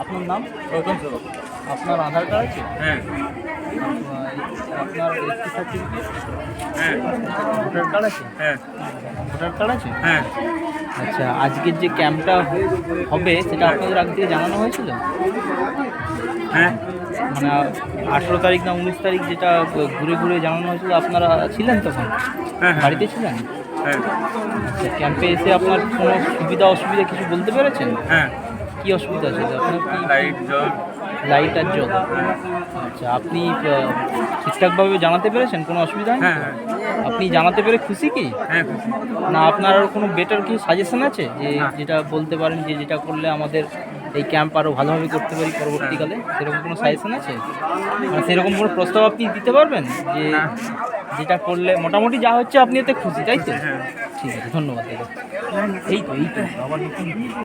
আপনার নাম? আপনার আধার কার্ড আছে? হ্যাঁ আপনার এসটি সার্টিফিকেট? হ্যাঁ ভোটার কার্ড আছে? হ্যাঁ ভোটার কার্ড আছে? হ্যাঁ আচ্ছা, আজকের যে ক্যাম্পটা হবে সেটা আপনাদের আগে থেকে জানানো হয়েছিল? হ্যাঁ মানে 18 তারিখ না 19 তারিখ যেটা ঘুরে ঘুরে জানানো হয়েছিল, আপনারা ছিলেন তখন? হ্যাঁ বাড়িতে ছিলেন? হ্যাঁ আচ্ছা, ক্যাম্পে এসে আপনার কোনো সুবিধা অসুবিধা কিছু বলতে পেরেছেন? হ্যাঁ কী অসুবিধা ছিল আপনার? কি লাইট জল লাইট আর জল? আচ্ছা, আপনি ঠিকঠাকভাবে জানাতে পেরেছেন? কোনো অসুবিধা হয়নি? হ্যাঁ হ্যাঁ আপনি জানাতে পেরে খুশি কি? হ্যাঁ খুশি। না আপনার আর কোনো বেটার কি সাজেশন আছে যে না। যেটা বলতে পারেন যে যেটা করলে আমাদের এই ক্যাম্প আরও ভালোভাবে করতে পারি পরবর্তীকালে? সেরকম কোনো সাজেশন আছে? মানে সেরকম কোনো প্রস্তাব আপনি দিতে পারবেন যে না। যেটা করলে মোটামুটি যা হচ্ছে আপনি এতে খুশি, তাই তো? হ্যাঁ ঠিক আছে, ধন্যবাদ দাদা। এই তো আবার নতুন